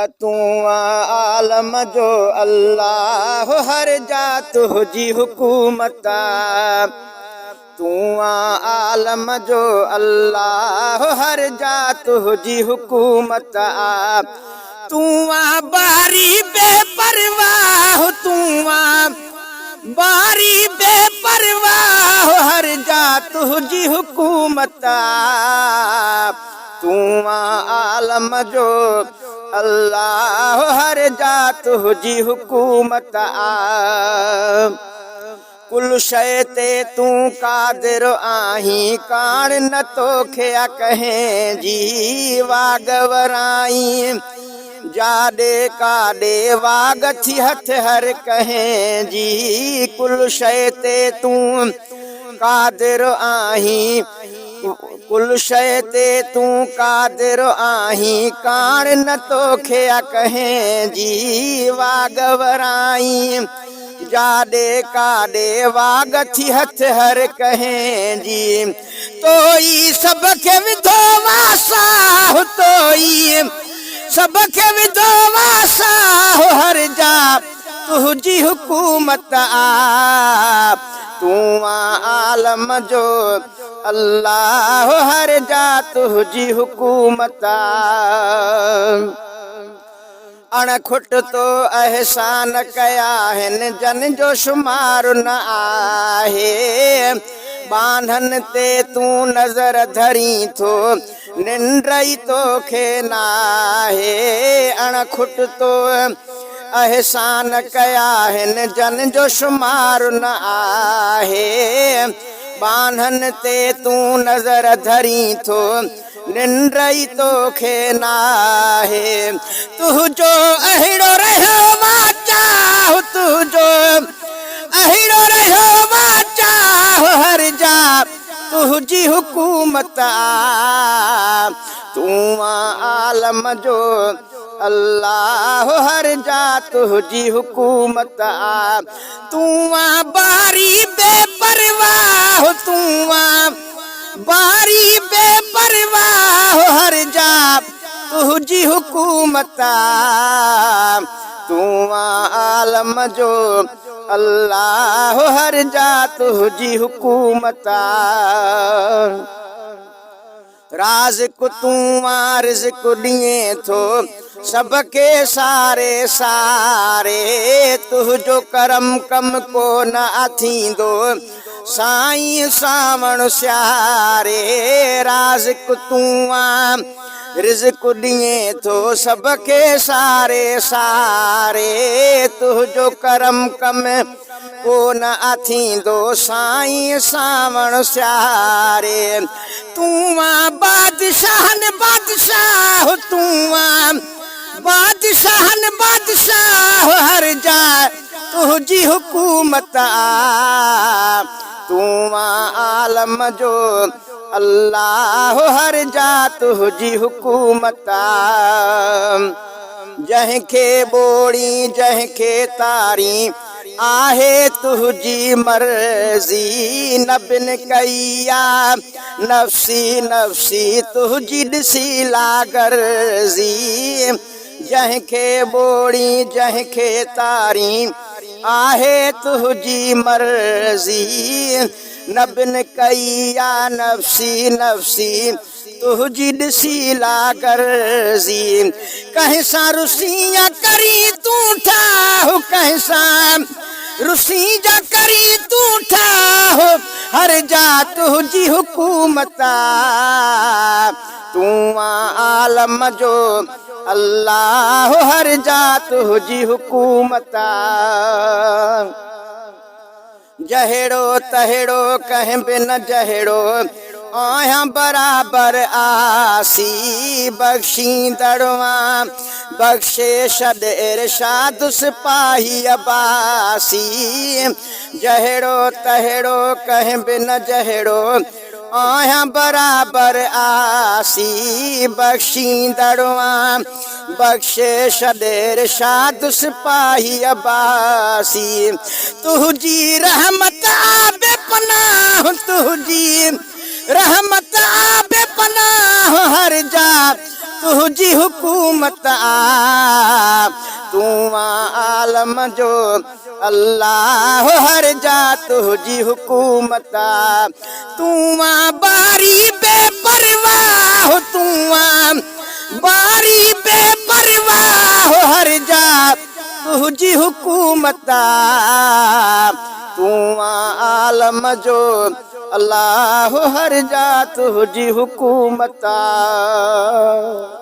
तू आलम जो अल्लाह हर जा तुझी हुकूमत तू आलम जो अल्लाह हर जा तुझी हुकूमत तू बारी बेपरवाह तू बारी बेपरवाह हर जा तुझी हुकूमत तू आलम जो अल्लाह हर जा तुझी हुकूमत कुल शय ते तू कादिर आहीं कान न तोखे कहें जी वागवराई जाडे काडे वाग थी हथ हर कहें जी कुल शय ते तू कादिर आहीं कुल शय ते तू कादिर आहीं कान न तोखे कहें जी वागवराई जाडे काडे वाग थी हथ हर कहें जी तोई सबके विधो वासाह तोई सबके विधो वासाह हर जा तुझी हुकूमत तू आलम जो अल्लाह हर जा तुझी हुकूमत अणखुट तो एहसान कया हिन जन जो शुमार न आहे बांधन ते तू नजर धरी थो निंड्रई तोखे नाहे अणखुट तो एहसान कया हिन जन जो शुमार न आहे बांधन ते तू नजर धरी थो निंड्रई तोखे नाहे तुझो अहिड़ो रहियो मां चाहु तुझो अहिड़ो रहियो मां चाहु हर जा तुझी हुकूमत तू आलम जो अल्लाह हर जा तुझी हुकूमत तू बारी बेपरवाह तू बारी बेपरवाह हर जा तुझी हुकूमत तू आलम जो अल्लाह हर जा तुझी हुकूमत राज़िक़ तू रिज़्क़ ॾिए थो सबके सारे सारे तुझो करम कम को न थींदो साईं सावण सियारे राज़िक़ तू रिज़्क़ ॾिए थो सबके सारे सारे तुझो करम कम को न थींदो साईं सावण सियारे तू बादशाहन बादशाह तू बादशाहन बादशाह हर जा तुझी हुकूमत तू आलम जो अल्लाह हर जा तुझी हुकूमत जंहिंखे ॿोड़ी जंहिंखे तारी आहे तुझी मर्ज़ी न बिन कईया नफ़्सी नफ़्सी तुझी ॾिसी लागर्ज़ी जंहिंखे ॿोड़ी जंहिंखे तारी आहे तुझी मर्ज़ी न बिन कईया नफ़्सी नफ़्सी तुझी ॾिसी लागर्ज़ी कंहिं सां रुसी या करी तूं ठाह कंहिं सां रुसी जा करी तूं ठाह हर जा तुझी हुकूमत तू आलम जो अल्लाह हर जा तुझी हुकूमत जहिड़ो तहिड़ो कंहिं बि न जहिड़ो आहियां बराबर आसी बख्शींदड़वा बख्शे छॾ इरशाद सिपाही अबासी जहिड़ो तहिड़ो कंहिं बि न जहिड़ो आहियां बराबर आसी बख्शींदड़वा बख्शे छॾ इरशाद सिपाही अबासी तुझी रहमत आबे पनाह तुझी रहमत आबे पनाह हर जा तुझी हुकूमत तू आलम जो अल्लाह हर जा तुझी हुकूमता तू बारी बेपरवाह तू बारी बेपरवाह हर जा तुझी हुकूमता तू आलम जो अल्लाह हर जा तुझी हुकूमता।